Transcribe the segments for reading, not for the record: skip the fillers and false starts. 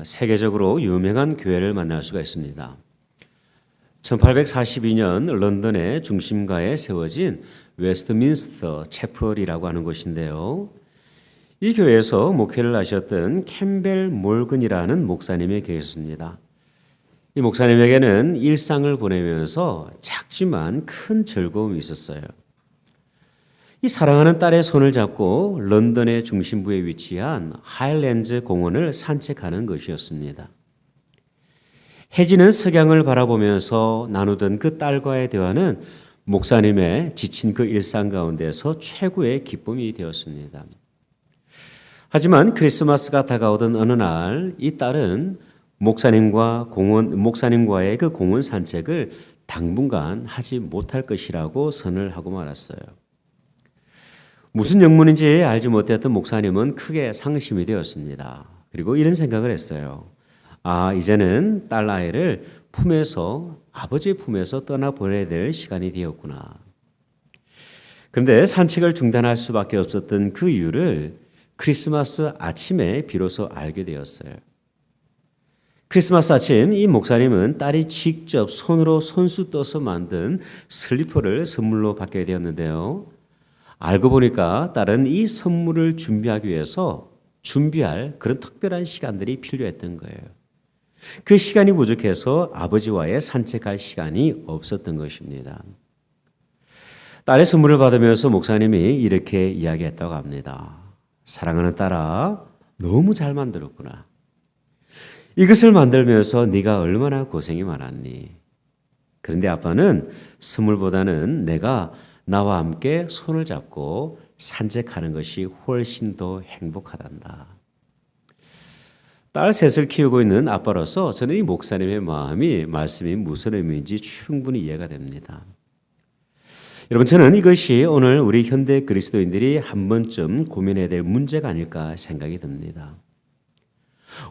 세계적으로 유명한 교회를 만날 수가 있습니다. 1842년 런던의 중심가에 세워진 웨스트민스터 채플이라고 하는 곳인데요. 이 교회에서 목회를 하셨던 캠벨 몰건이라는 목사님의 교회였습니다. 이 목사님에게는 일상을 보내면서 작지만 큰 즐거움이 있었어요. 이 사랑하는 딸의 손을 잡고 런던의 중심부에 위치한 하일랜드 공원을 산책하는 것이었습니다. 해지는 석양을 바라보면서 나누던 그 딸과의 대화는 목사님의 지친 그 일상 가운데서 최고의 기쁨이 되었습니다. 하지만 크리스마스가 다가오던 어느 날 이 딸은 목사님과의 그 공원 산책을 당분간 하지 못할 것이라고 선을 하고 말았어요. 무슨 영문인지 알지 못했던 목사님은 크게 상심이 되었습니다. 그리고 이런 생각을 했어요. 이제는 딸 아이를 아버지 품에서 떠나보내야 될 시간이 되었구나. 그런데 산책을 중단할 수밖에 없었던 그 이유를 크리스마스 아침에 비로소 알게 되었어요. 크리스마스 아침 이 목사님은 딸이 직접 손으로 손수 떠서 만든 슬리퍼를 선물로 받게 되었는데요. 알고 보니까 딸은 이 선물을 준비하기 위해서 준비할 그런 특별한 시간들이 필요했던 거예요. 그 시간이 부족해서 아버지와의 산책할 시간이 없었던 것입니다. 딸의 선물을 받으면서 목사님이 이렇게 이야기했다고 합니다. 사랑하는 딸아, 너무 잘 만들었구나. 이것을 만들면서 네가 얼마나 고생이 많았니? 그런데 아빠는 선물보다는 내가 나와 함께 손을 잡고 산책하는 것이 훨씬 더 행복하단다. 딸 셋을 키우고 있는 아빠로서 저는 이 목사님의 말씀이 무슨 의미인지 충분히 이해가 됩니다. 여러분, 저는 이것이 오늘 우리 현대 그리스도인들이 한 번쯤 고민해야 될 문제가 아닐까 생각이 듭니다.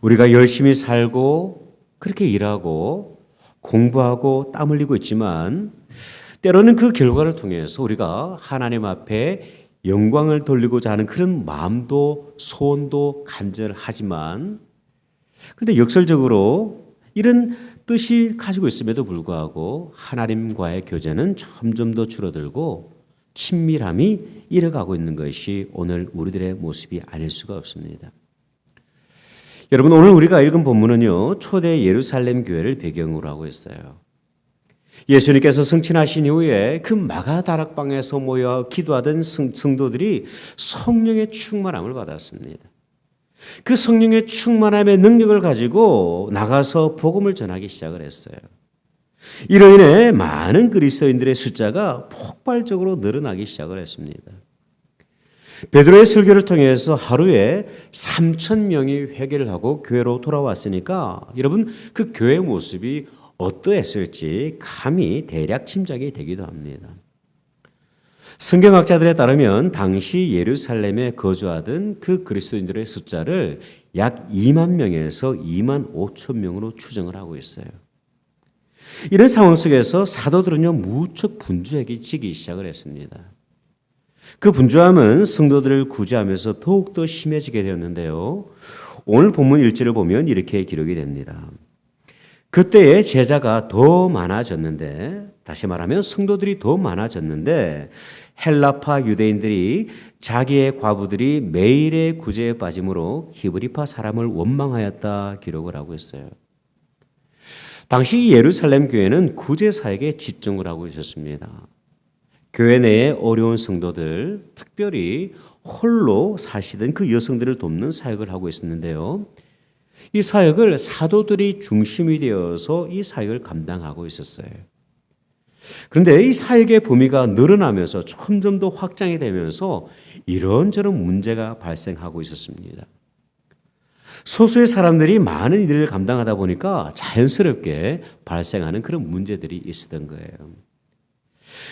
우리가 열심히 살고 그렇게 일하고 공부하고 땀 흘리고 있지만 때로는 그 결과를 통해서 우리가 하나님 앞에 영광을 돌리고자 하는 그런 마음도 소원도 간절하지만 그런데 역설적으로 이런 뜻이 가지고 있음에도 불구하고 하나님과의 교제는 점점 더 줄어들고 친밀함이 잃어가고 있는 것이 오늘 우리들의 모습이 아닐 수가 없습니다. 여러분, 오늘 우리가 읽은 본문은요, 초대 예루살렘 교회를 배경으로 하고 있어요. 예수님께서 승천하신 이후에 그 마가다락방에서 모여 기도하던 성도들이 성령의 충만함을 받았습니다. 그 성령의 충만함의 능력을 가지고 나가서 복음을 전하기 시작을 했어요. 이로 인해 많은 그리스도인들의 숫자가 폭발적으로 늘어나기 시작을 했습니다. 베드로의 설교를 통해서 하루에 3,000명이 회개를 하고 교회로 돌아왔으니까 여러분, 그 교회의 모습이 어떠했을지 감히 대략 짐작이 되기도 합니다. 성경학자들에 따르면 당시 예루살렘에 거주하던 그 그리스도인들의 숫자를 약 2만 명에서 2만 5천 명으로 추정을 하고 있어요. 이런 상황 속에서 사도들은요, 무척 분주해지기 시작을 했습니다. 그 분주함은 성도들을 구제하면서 더욱더 심해지게 되었는데요. 오늘 본문 1절을 보면 이렇게 기록이 됩니다. 그때의 제자가 더 많아졌는데, 다시 말하면 성도들이 더 많아졌는데 헬라파 유대인들이 자기의 과부들이 매일의 구제에 빠짐으로 히브리파 사람을 원망하였다 기록을 하고 있어요. 당시 예루살렘 교회는 구제 사역에 집중을 하고 있었습니다. 교회 내의 어려운 성도들, 특별히 홀로 사시던 그 여성들을 돕는 사역을 하고 있었는데요. 이 사역을 사도들이 중심이 되어서 이 사역을 감당하고 있었어요. 그런데 이 사역의 범위가 늘어나면서 점점 더 확장이 되면서 이런저런 문제가 발생하고 있었습니다. 소수의 사람들이 많은 일을 감당하다 보니까 자연스럽게 발생하는 그런 문제들이 있었던 거예요.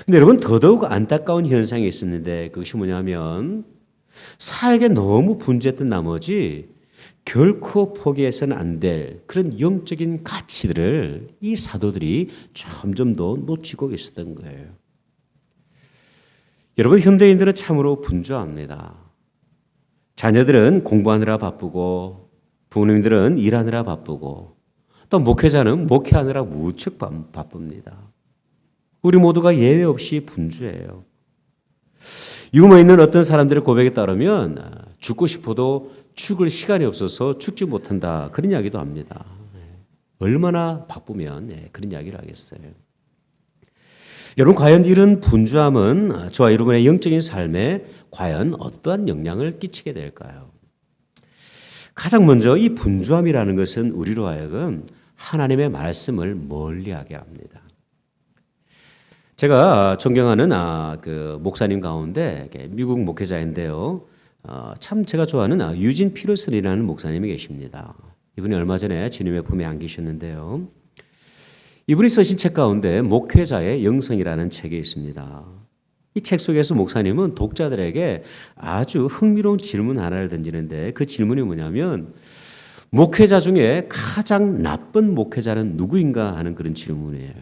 근데 여러분, 더더욱 안타까운 현상이 있었는데 그것이 뭐냐면 사역에 너무 분주했던 나머지 결코 포기해서는 안 될 그런 영적인 가치들을 이 사도들이 점점 더 놓치고 있었던 거예요. 여러분, 현대인들은 참으로 분주합니다. 자녀들은 공부하느라 바쁘고 부모님들은 일하느라 바쁘고 또 목회자는 목회하느라 무척 바쁩니다. 우리 모두가 예외 없이 분주해요. 유머 있는 어떤 사람들의 고백에 따르면 죽고 싶어도 죽을 시간이 없어서 죽지 못한다. 그런 이야기도 합니다. 얼마나 바쁘면 그런 이야기를 하겠어요. 여러분, 과연 이런 분주함은 저와 여러분의 영적인 삶에 과연 어떠한 영향을 끼치게 될까요? 가장 먼저 이 분주함이라는 것은 우리로 하여금 하나님의 말씀을 멀리하게 합니다. 제가 존경하는 그 목사님 가운데 미국 목회자인데요. 참 제가 좋아하는 유진 피터슨이라는 목사님이 계십니다. 이분이 얼마 전에 주님의 품에 안기셨는데요. 이분이 쓰신 책 가운데 목회자의 영성이라는 책이 있습니다. 이 책 속에서 목사님은 독자들에게 아주 흥미로운 질문 하나를 던지는데 그 질문이 뭐냐면 목회자 중에 가장 나쁜 목회자는 누구인가 하는 그런 질문이에요.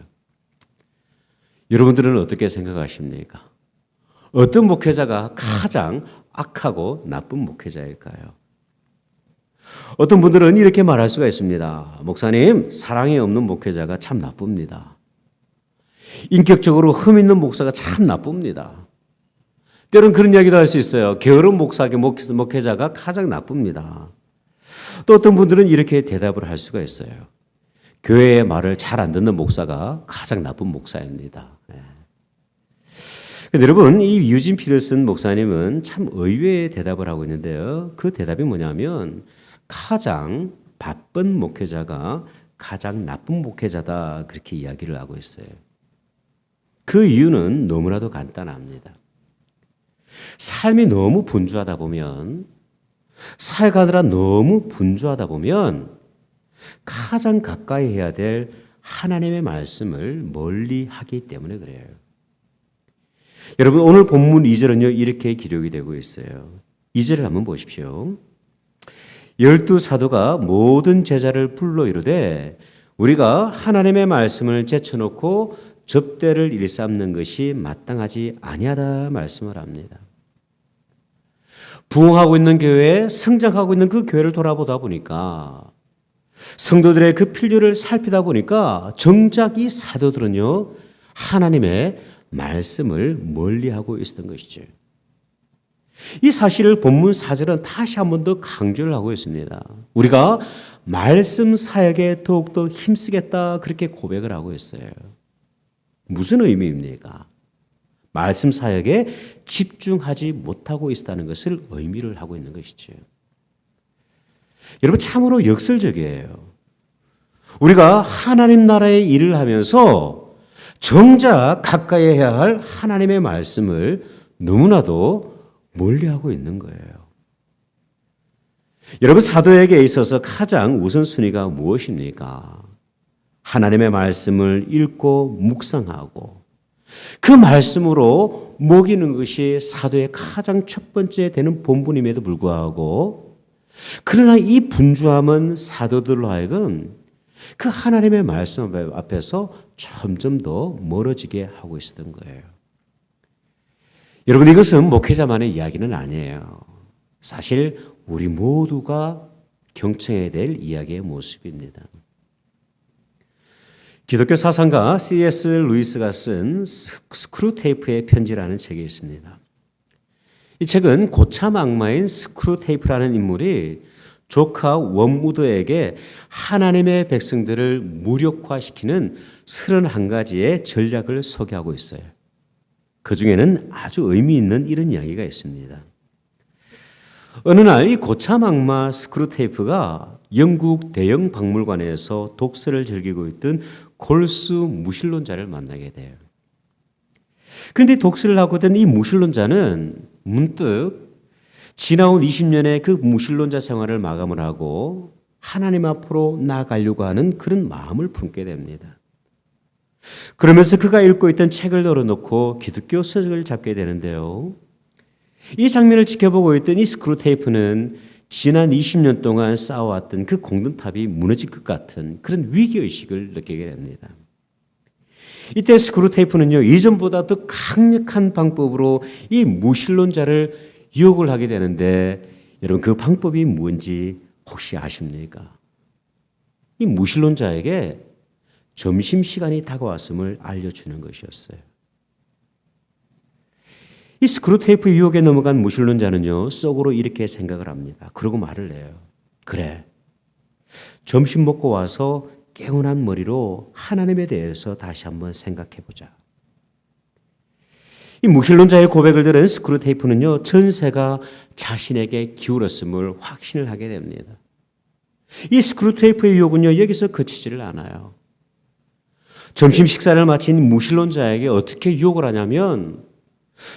여러분들은 어떻게 생각하십니까? 어떤 목회자가 가장 악하고 나쁜 목회자일까요? 어떤 분들은 이렇게 말할 수가 있습니다. 목사님, 사랑이 없는 목회자가 참 나쁩니다. 인격적으로 흠 있는 목사가 참 나쁩니다. 때론 그런 이야기도 할 수 있어요. 게으른 목회자가 가장 나쁩니다. 또 어떤 분들은 이렇게 대답을 할 수가 있어요. 교회의 말을 잘 안 듣는 목사가 가장 나쁜 목사입니다. 근데 여러분, 이 유진 피터슨 목사님은 참 의외의 대답을 하고 있는데요. 그 대답이 뭐냐면 가장 바쁜 목회자가 가장 나쁜 목회자다, 그렇게 이야기를 하고 있어요. 그 이유는 너무나도 간단합니다. 삶이 너무 분주하다 보면, 살아가느라 너무 분주하다 보면 가장 가까이 해야 될 하나님의 말씀을 멀리 하기 때문에 그래요. 여러분, 오늘 본문 2절은요 이렇게 기록이 되고 있어요. 2절을 한번 보십시오. 12사도가 모든 제자를 불러 이르되 우리가 하나님의 말씀을 제쳐놓고 접대를 일삼는 것이 마땅하지 아니하다 말씀을 합니다. 부흥하고 있는 교회, 성장하고 있는 그 교회를 돌아보다 보니까, 성도들의 그 필요를 살피다 보니까 정작 이 사도들은요 하나님의 말씀을 멀리하고 있었던 것이죠. 이 사실을 본문 4절은 다시 한 번 더 강조를 하고 있습니다. 우리가 말씀 사역에 더욱더 힘쓰겠다, 그렇게 고백을 하고 있어요. 무슨 의미입니까? 말씀 사역에 집중하지 못하고 있다는 것을 의미를 하고 있는 것이죠. 여러분, 참으로 역설적이에요. 우리가 하나님 나라의 일을 하면서 정작 가까이 해야 할 하나님의 말씀을 너무나도 멀리하고 있는 거예요. 여러분, 사도에게 있어서 가장 우선순위가 무엇입니까? 하나님의 말씀을 읽고 묵상하고 그 말씀으로 먹이는 것이 사도의 가장 첫 번째 되는 본분임에도 불구하고, 그러나 이 분주함은 사도들로 하여금 그 하나님의 말씀 앞에서 점점 더 멀어지게 하고 있었던 거예요. 여러분, 이것은 목회자만의 이야기는 아니에요. 사실 우리 모두가 경청해야 될 이야기의 모습입니다. 기독교 사상가 C.S. 루이스가 쓴 스크루테이프의 편지라는 책이 있습니다. 이 책은 고참 악마인 스크루테이프라는 인물이 조카 웜우드에게 하나님의 백성들을 무력화시키는 31가지의 전략을 소개하고 있어요. 그 중에는 아주 의미 있는 이런 이야기가 있습니다. 어느 날 이 고참 악마 스크루테이프가 영국 대형 박물관에서 독서를 즐기고 있던 골수 무신론자를 만나게 돼요. 그런데 독서를 하고 있던 이 무신론자는 문득 지나온 20년의 그 무신론자 생활을 마감을 하고 하나님 앞으로 나아가려고 하는 그런 마음을 품게 됩니다. 그러면서 그가 읽고 있던 책을 널어놓고 기독교 서적을 잡게 되는데요. 이 장면을 지켜보고 있던 이 스크루테이프는 지난 20년 동안 쌓아왔던 그 공든탑이 무너질 것 같은 그런 위기의식을 느끼게 됩니다. 이때 스크루테이프는요, 이전보다 더 강력한 방법으로 이 무신론자를 유혹을 하게 되는데, 여러분, 그 방법이 뭔지 혹시 아십니까? 이 무신론자에게 점심시간이 다가왔음을 알려주는 것이었어요. 이 스크루테이프 유혹에 넘어간 무신론자는요, 속으로 이렇게 생각을 합니다. 그러고 말을 해요. 그래, 점심 먹고 와서 개운한 머리로 하나님에 대해서 다시 한번 생각해 보자. 이 무신론자의 고백을 들은 스크루테이프는요, 전세가 자신에게 기울었음을 확신을 하게 됩니다. 이 스크루테이프의 유혹은요, 여기서 그치지를 않아요. 점심 식사를 마친 무신론자에게 어떻게 유혹을 하냐면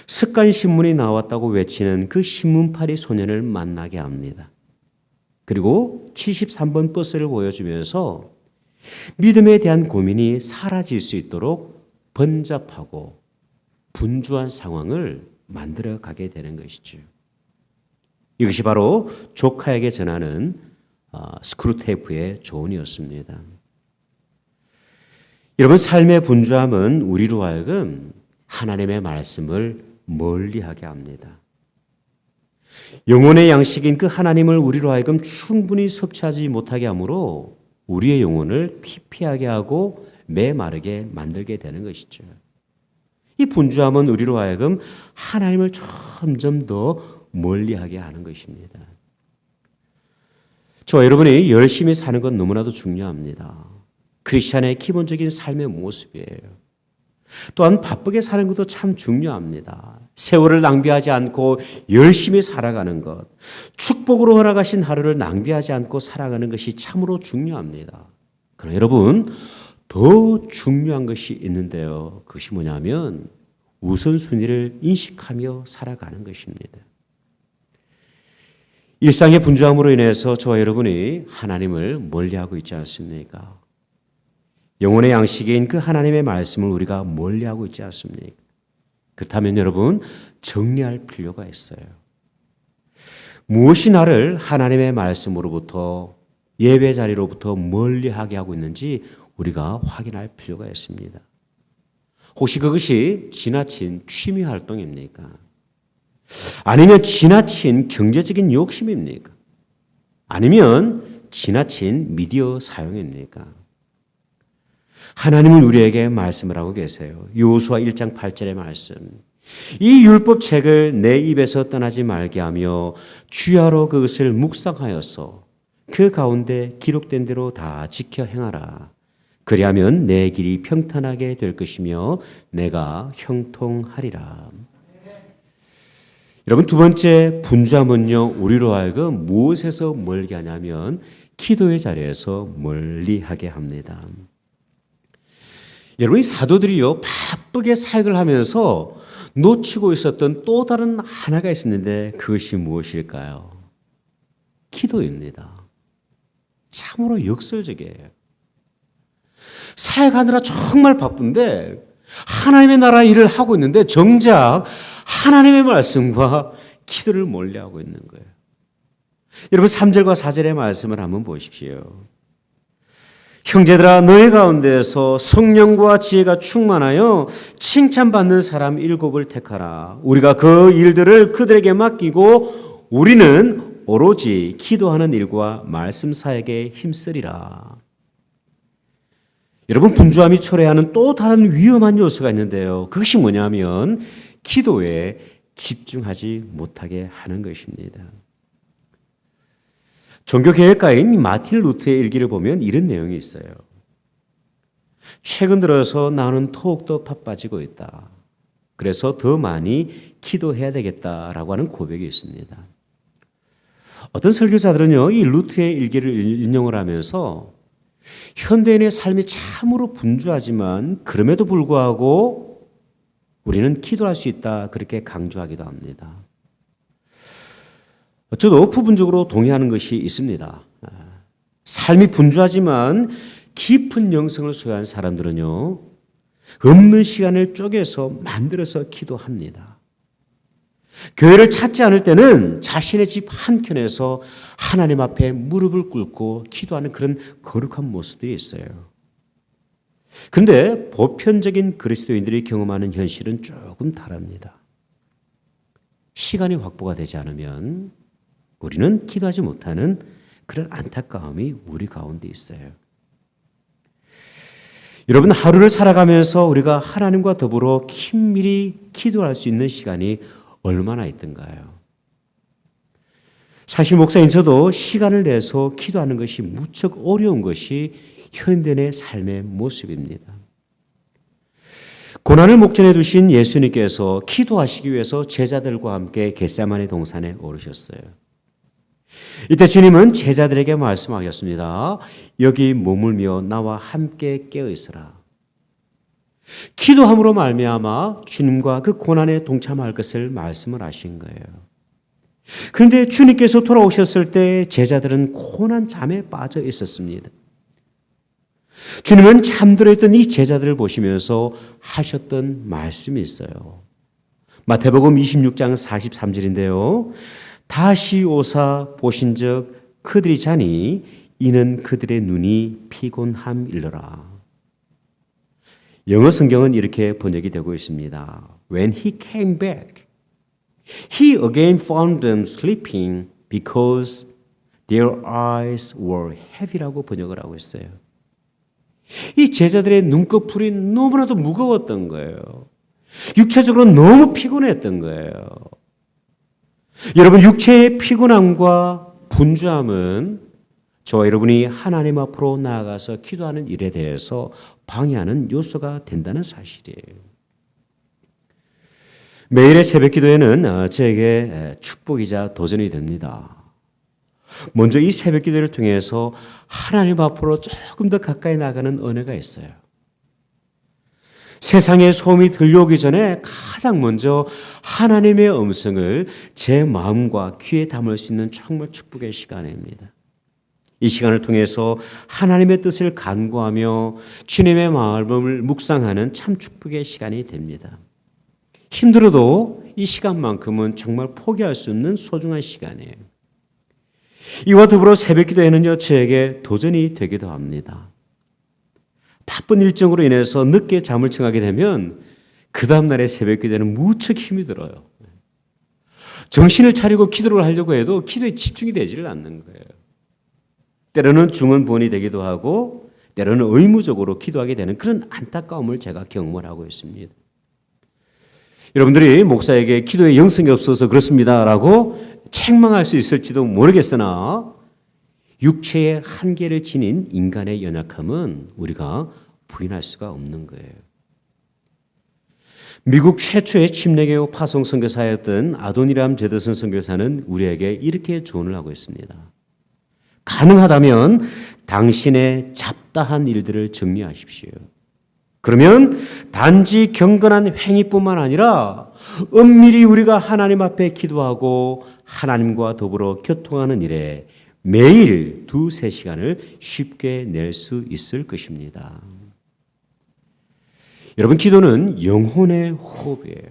습관신문이 나왔다고 외치는 그 신문팔이 소년을 만나게 합니다. 그리고 73번 버스를 보여주면서 믿음에 대한 고민이 사라질 수 있도록 번잡하고 분주한 상황을 만들어 가게 되는 것이죠. 이것이 바로 조카에게 전하는 스크루테이프의 조언이었습니다. 여러분, 삶의 분주함은 우리로 하여금 하나님의 말씀을 멀리하게 합니다. 영혼의 양식인 그 하나님을 우리로 하여금 충분히 섭취하지 못하게 하므로 우리의 영혼을 피폐하게 하고 메마르게 만들게 되는 것이죠. 이 분주함은 우리로 하여금 하나님을 점점 더 멀리하게 하는 것입니다. 저와 여러분이 열심히 사는 건 너무나도 중요합니다. 크리스찬의 기본적인 삶의 모습이에요. 또한 바쁘게 사는 것도 참 중요합니다. 세월을 낭비하지 않고 열심히 살아가는 것, 축복으로 허락하신 하루를 낭비하지 않고 살아가는 것이 참으로 중요합니다. 그러나 여러분, 더 중요한 것이 있는데요. 그것이 뭐냐면 우선순위를 인식하며 살아가는 것입니다. 일상의 분주함으로 인해서 저와 여러분이 하나님을 멀리하고 있지 않습니까? 영혼의 양식인 그 하나님의 말씀을 우리가 멀리하고 있지 않습니까? 그렇다면 여러분, 정리할 필요가 있어요. 무엇이 나를 하나님의 말씀으로부터, 예배 자리로부터 멀리하게 하고 있는지 우리가 확인할 필요가 있습니다. 혹시 그것이 지나친 취미 활동입니까? 아니면 지나친 경제적인 욕심입니까? 아니면 지나친 미디어 사용입니까? 하나님은 우리에게 말씀을 하고 계세요. 여호수아 1장 8절의 말씀. 이 율법책을 내 입에서 떠나지 말게 하며 주야로 그것을 묵상하여서 그 가운데 기록된 대로 다 지켜 행하라. 그리하면 내 길이 평탄하게 될 것이며 내가 형통하리라. 여러분, 두 번째 분주함은요, 우리로 하여금 무엇에서 멀게 하냐면 기도의 자리에서 멀리하게 합니다. 여러분, 이 사도들이요, 바쁘게 사역을 하면서 놓치고 있었던 또 다른 하나가 있었는데 그것이 무엇일까요? 기도입니다. 참으로 역설적이에요. 사역하느라 정말 바쁜데 하나님의 나라 일을 하고 있는데 정작 하나님의 말씀과 기도를 멀리하고 있는 거예요. 여러분, 3절과 4절의 말씀을 한번 보십시오. 형제들아, 너희 가운데에서 성령과 지혜가 충만하여 칭찬받는 사람 7을 택하라. 우리가 그 일들을 그들에게 맡기고 우리는 오로지 기도하는 일과 말씀 사역에 힘쓰리라. 여러분, 분주함이 초래하는 또 다른 위험한 요소가 있는데요. 그것이 뭐냐면 기도에 집중하지 못하게 하는 것입니다. 종교개혁가인 마틴 루트의 일기를 보면 이런 내용이 있어요. 최근 들어서 나는 더욱더 바빠지고 있다. 그래서 더 많이 기도해야 되겠다라고 하는 고백이 있습니다. 어떤 설교자들은요, 이 루트의 일기를 인용을 하면서 현대인의 삶이 참으로 분주하지만 그럼에도 불구하고 우리는 기도할 수 있다, 그렇게 강조하기도 합니다. 저도 부분적으로 동의하는 것이 있습니다. 삶이 분주하지만 깊은 영성을 소유한 사람들은요, 없는 시간을 쪼개서 만들어서 기도합니다. 교회를 찾지 않을 때는 자신의 집 한켠에서 하나님 앞에 무릎을 꿇고 기도하는 그런 거룩한 모습들이 있어요. 그런데 보편적인 그리스도인들이 경험하는 현실은 조금 다릅니다. 시간이 확보가 되지 않으면 우리는 기도하지 못하는 그런 안타까움이 우리 가운데 있어요. 여러분, 하루를 살아가면서 우리가 하나님과 더불어 긴밀히 기도할 수 있는 시간이 얼마나 있던가요? 사실 목사인 저도 시간을 내서 기도하는 것이 무척 어려운 것이 현대인의 삶의 모습입니다. 고난을 목전에 두신 예수님께서 기도하시기 위해서 제자들과 함께 겟세마네 동산에 오르셨어요. 이때 주님은 제자들에게 말씀하셨습니다. 여기 머물며 나와 함께 깨어 있으라. 기도함으로 말미암아 주님과 그 고난에 동참할 것을 말씀을 하신 거예요. 그런데 주님께서 돌아오셨을 때 제자들은 고난 잠에 빠져 있었습니다. 주님은 잠들어 있던 이 제자들을 보시면서 하셨던 말씀이 있어요. 마태복음 26장 43절인데요. 다시 오사 보신즉 그들이 자니 이는 그들의 눈이 피곤함일러라. 영어 성경은 이렇게 번역이 되고 있습니다. When he came back, he again found them sleeping because their eyes were heavy라고 번역을 하고 있어요. 이 제자들의 눈꺼풀이 너무나도 무거웠던 거예요. 육체적으로 너무 피곤했던 거예요. 여러분, 육체의 피곤함과 분주함은 저와 여러분이 하나님 앞으로 나아가서 기도하는 일에 대해서 방해하는 요소가 된다는 사실이에요. 매일의 새벽 기도에는 저에게 축복이자 도전이 됩니다. 먼저 이 새벽 기도를 통해서 하나님 앞으로 조금 더 가까이 나가는 은혜가 있어요. 세상의 소음이 들려오기 전에 가장 먼저 하나님의 음성을 제 마음과 귀에 담을 수 있는 정말 축복의 시간입니다. 이 시간을 통해서 하나님의 뜻을 간구하며 주님의 마음을 묵상하는 참 축복의 시간이 됩니다. 힘들어도 이 시간만큼은 정말 포기할 수 없는 소중한 시간이에요. 이와 더불어 새벽 기도에는요, 저에게 도전이 되기도 합니다. 바쁜 일정으로 인해서 늦게 잠을 청하게 되면 그 다음날의 새벽 기도에는 무척 힘이 들어요. 정신을 차리고 기도를 하려고 해도 기도에 집중이 되지를 않는 거예요. 때로는 중언부언이 되기도 하고 때로는 의무적으로 기도하게 되는 그런 안타까움을 제가 경험을 하고 있습니다. 여러분들이 목사에게 기도에 영성이 없어서 그렇습니다라고 책망할 수 있을지도 모르겠으나 육체의 한계를 지닌 인간의 연약함은 우리가 부인할 수가 없는 거예요. 미국 최초의 침례교 파송 선교사였던 아도니람 제더슨 선교사는 우리에게 이렇게 조언을 하고 있습니다. 가능하다면 당신의 잡다한 일들을 정리하십시오. 그러면 단지 경건한 행위뿐만 아니라 은밀히 우리가 하나님 앞에 기도하고 하나님과 더불어 교통하는 일에 매일 2-3시간을 쉽게 낼 수 있을 것입니다. 여러분, 기도는 영혼의 호흡이에요.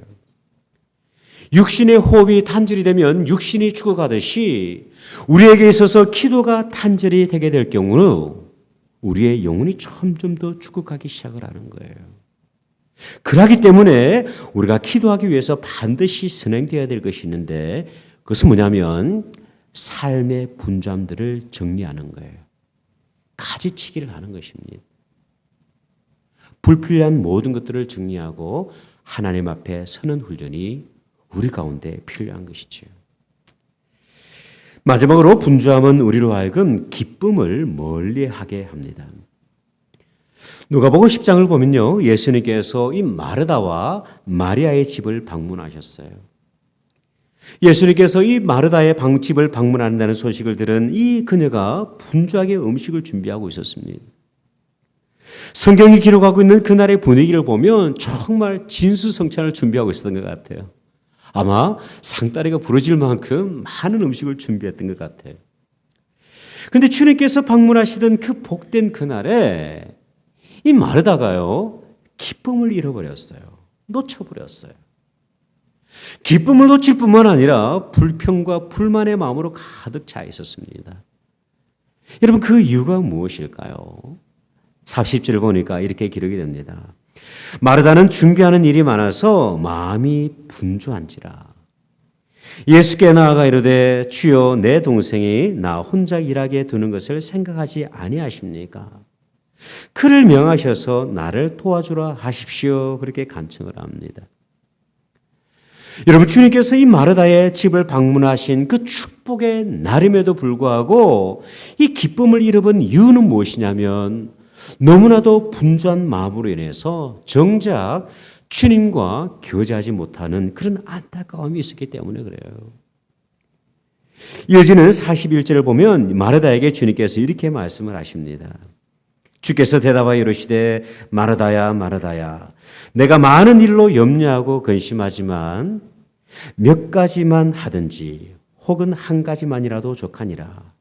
육신의 호흡이 단절이 되면 육신이 죽어가듯이 우리에게 있어서 기도가 단절이 되게 될 경우는 우리의 영혼이 점점 더 죽어가기 시작을 하는 거예요. 그렇기 때문에 우리가 기도하기 위해서 반드시 선행되어야 될 것이 있는데 그것은 뭐냐면 삶의 분주함들을 정리하는 거예요. 가지치기를 하는 것입니다. 불필요한 모든 것들을 정리하고 하나님 앞에 서는 훈련이 우리 가운데 필요한 것이죠. 마지막으로 분주함은 우리로 하여금 기쁨을 멀리하게 합니다. 누가복음 10장을 보면요, 예수님께서 이 마르다와 마리아의 집을 방문하셨어요. 예수님께서 이 마르다의 집을 방문한다는 소식을 들은 이 그녀가 분주하게 음식을 준비하고 있었습니다. 성경이 기록하고 있는 그날의 분위기를 보면 정말 진수성찬을 준비하고 있었던 것 같아요. 아마 상다리가 부러질 만큼 많은 음식을 준비했던 것 같아요. 그런데 주님께서 방문하시던 그 복된 그날에 이 마르다가요, 기쁨을 잃어버렸어요. 놓쳐버렸어요. 기쁨을 놓칠 뿐만 아니라 불평과 불만의 마음으로 가득 차 있었습니다. 여러분, 그 이유가 무엇일까요? 40절을 보니까 이렇게 기록이 됩니다. 마르다는 준비하는 일이 많아서 마음이 분주한지라. 예수께 나아가 이르되 주여 내 동생이 나 혼자 일하게 두는 것을 생각하지 아니하십니까? 그를 명하셔서 나를 도와주라 하십시오. 그렇게 간청을 합니다. 여러분, 주님께서 이 마르다의 집을 방문하신 그 축복의 날임에도 불구하고 이 기쁨을 잃어본 이유는 무엇이냐면 너무나도 분주한 마음으로 인해서 정작 주님과 교제하지 못하는 그런 안타까움이 있었기 때문에 그래요. 이어지는 41절을 보면 마르다에게 주님께서 이렇게 말씀을 하십니다. 주께서 대답하여 이르시되 마르다야 마르다야 내가 많은 일로 염려하고 근심하지만 몇 가지만 하든지 혹은 한 가지만이라도 족하니라.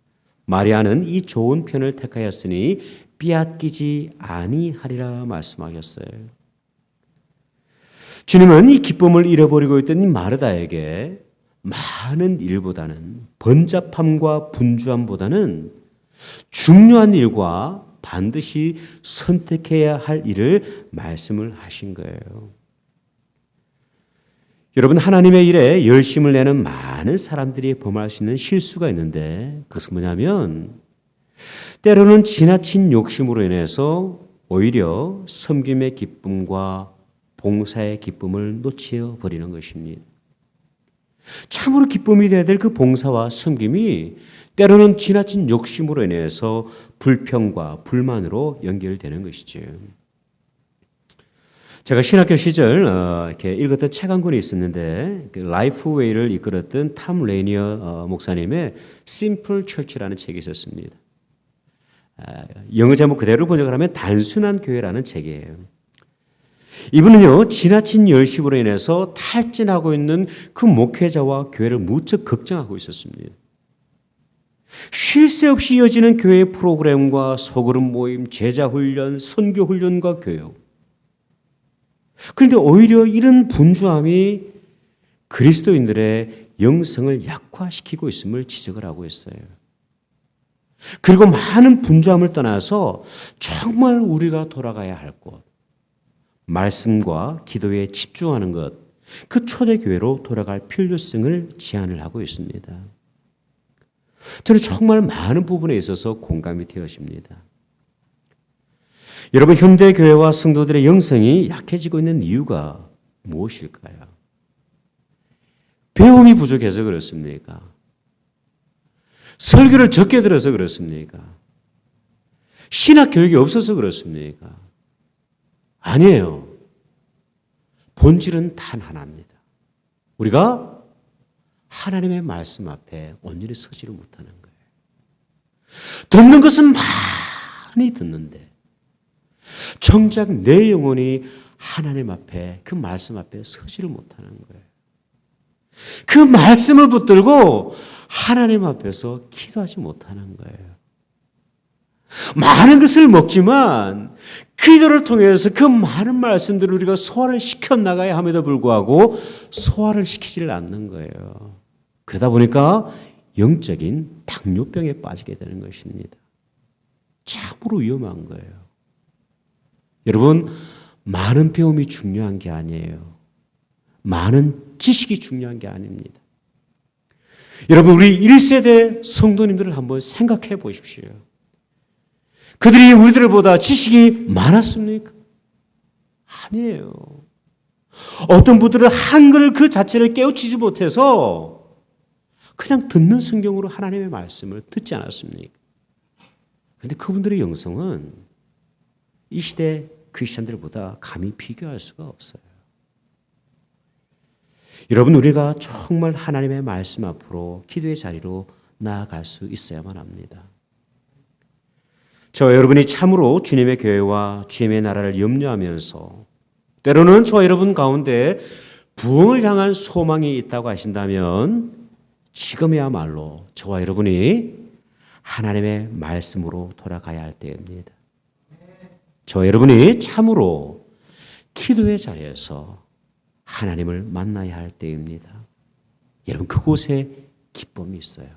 마리아는 이 좋은 편을 택하였으니 빼앗기지 아니하리라 말씀하셨어요. 주님은 이 기쁨을 잃어버리고 있던 이 마르다에게 많은 일보다는 번잡함과 분주함보다는 중요한 일과 반드시 선택해야 할 일을 말씀을 하신 거예요. 여러분, 하나님의 일에 열심을 내는 많은 사람들이 범할 수 있는 실수가 있는데 그것은 뭐냐면 때로는 지나친 욕심으로 인해서 오히려 섬김의 기쁨과 봉사의 기쁨을 놓쳐버리는 것입니다. 참으로 기쁨이 되어야 될 그 봉사와 섬김이 때로는 지나친 욕심으로 인해서 불평과 불만으로 연결되는 것이죠. 제가 신학교 시절 이렇게 읽었던 책 한 권이 있었는데 그 라이프웨이를 이끌었던 탐 레이니어 목사님의 Simple Church라는 책이 있었습니다. 영어 제목 그대로 번역을 하면 단순한 교회라는 책이에요. 이분은요, 지나친 열심으로 인해서 탈진하고 있는 그 목회자와 교회를 무척 걱정하고 있었습니다. 쉴 새 없이 이어지는 교회 프로그램과 소그룹 모임, 제자 훈련, 선교 훈련과 교육. 그런데 오히려 이런 분주함이 그리스도인들의 영성을 약화시키고 있음을 지적을 하고 있어요. 그리고 많은 분주함을 떠나서 정말 우리가 돌아가야 할 곳, 말씀과 기도에 집중하는 것, 그 초대교회로 돌아갈 필요성을 제안을 하고 있습니다. 저는 정말 많은 부분에 있어서 공감이 되어집니다. 여러분, 현대교회와 성도들의 영성이 약해지고 있는 이유가 무엇일까요? 배움이 부족해서 그렇습니까? 설교를 적게 들어서 그렇습니까? 신학 교육이 없어서 그렇습니까? 아니에요. 본질은 단 하나입니다. 우리가 하나님의 말씀 앞에 온전히 서지를 못하는 거예요. 듣는 것은 많이 듣는데 정작 내 영혼이 하나님 앞에 그 말씀 앞에 서지를 못하는 거예요. 그 말씀을 붙들고 하나님 앞에서 기도하지 못하는 거예요. 많은 것을 먹지만 기도를 통해서 그 많은 말씀들을 우리가 소화를 시켜 나가야 함에도 불구하고 소화를 시키지를 않는 거예요. 그러다 보니까 영적인 당뇨병에 빠지게 되는 것입니다. 참으로 위험한 거예요. 여러분, 많은 배움이 중요한 게 아니에요. 많은 지식이 중요한 게 아닙니다. 여러분, 우리 1세대 성도님들을 한번 생각해 보십시오. 그들이 우리들보다 지식이 많았습니까? 아니에요. 어떤 분들은 한글 그 자체를 깨우치지 못해서 그냥 듣는 성경으로 하나님의 말씀을 듣지 않았습니까? 그런데 그분들의 영성은 이 시대 크리스천들보다 감히 비교할 수가 없어요. 여러분, 우리가 정말 하나님의 말씀 앞으로 기도의 자리로 나아갈 수 있어야만 합니다. 저와 여러분이 참으로 주님의 교회와 주님의 나라를 염려하면서 때로는 저와 여러분 가운데 부흥을 향한 소망이 있다고 하신다면 지금이야말로 저와 여러분이 하나님의 말씀으로 돌아가야 할 때입니다. 저와 여러분이 참으로 기도의 자리에서 하나님을 만나야 할 때입니다. 여러분, 그곳에 기쁨이 있어요.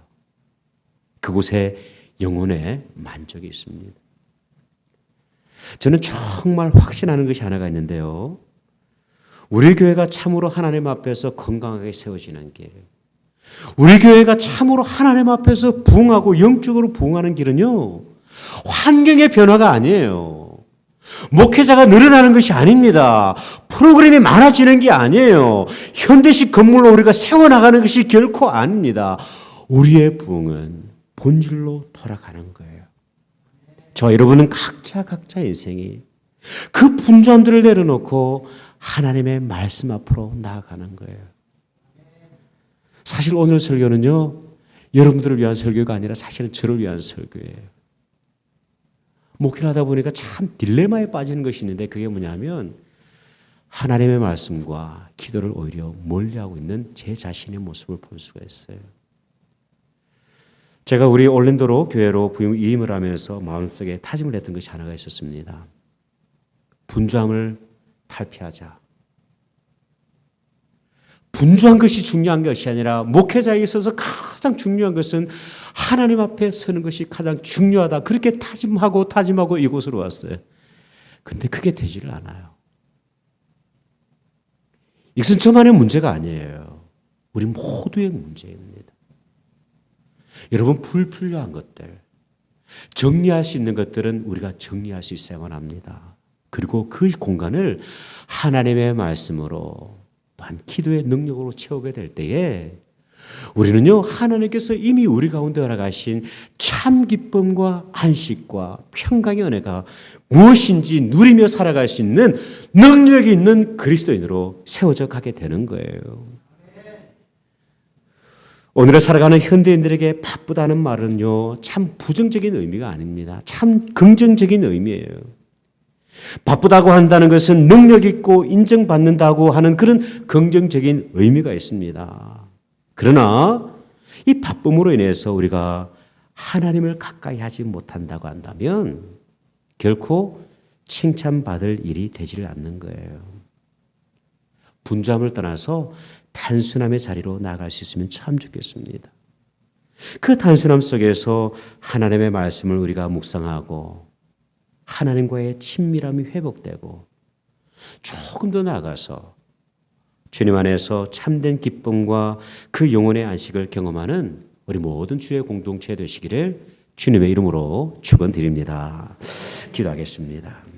그곳에 영혼의 만족이 있습니다. 저는 정말 확신하는 것이 하나가 있는데요. 우리 교회가 참으로 하나님 앞에서 건강하게 세워지는 길, 우리 교회가 참으로 하나님 앞에서 부흥하고 영적으로 부흥하는 길은요, 환경의 변화가 아니에요. 목회자가 늘어나는 것이 아닙니다. 프로그램이 많아지는 게 아니에요. 현대식 건물로 우리가 세워나가는 것이 결코 아닙니다. 우리의 부흥은 본질로 돌아가는 거예요. 저와 여러분은 각자 인생이 그 분주함들을 내려놓고 하나님의 말씀 앞으로 나아가는 거예요. 사실 오늘 설교는요, 여러분들을 위한 설교가 아니라 사실은 저를 위한 설교예요. 목회를 하다 보니까 참 딜레마에 빠지는 것이 있는데, 그게 뭐냐면 하나님의 말씀과 기도를 오히려 멀리하고 있는 제 자신의 모습을 볼 수가 있어요. 제가 우리 올랜도로 교회로 이임을 하면서 마음속에 다짐을 했던 것이 하나가 있었습니다. 분주함을 탈피하자. 분주한 것이 중요한 것이 아니라 목회자에 있어서 가장 중요한 것은 하나님 앞에 서는 것이 가장 중요하다. 그렇게 다짐하고 이곳으로 왔어요. 근데 그게 되지를 않아요. 이것은 저만의 문제가 아니에요. 우리 모두의 문제입니다. 여러분, 불필요한 것들, 정리할 수 있는 것들은 우리가 정리할 수 있어야만 합니다. 그리고 그 공간을 하나님의 말씀으로 또한 기도의 능력으로 채우게 될 때에 우리는요, 하나님께서 이미 우리 가운데 허락하신 참 기쁨과 안식과 평강의 은혜가 무엇인지 누리며 살아갈 수 있는 능력이 있는 그리스도인으로 세워져 가게 되는 거예요. 오늘을 살아가는 현대인들에게 바쁘다는 말은요, 참 부정적인 의미가 아닙니다. 참 긍정적인 의미예요. 바쁘다고 한다는 것은 능력 있고 인정받는다고 하는 그런 긍정적인 의미가 있습니다. 그러나 이 바쁨으로 인해서 우리가 하나님을 가까이 하지 못한다고 한다면 결코 칭찬받을 일이 되지를 않는 거예요. 분주함을 떠나서 단순함의 자리로 나아갈 수 있으면 참 좋겠습니다. 그 단순함 속에서 하나님의 말씀을 우리가 묵상하고 하나님과의 친밀함이 회복되고 조금 더 나아가서 주님 안에서 참된 기쁨과 그 영혼의 안식을 경험하는 우리 모든 주의 공동체 되시기를 주님의 이름으로 축원드립니다. 기도하겠습니다.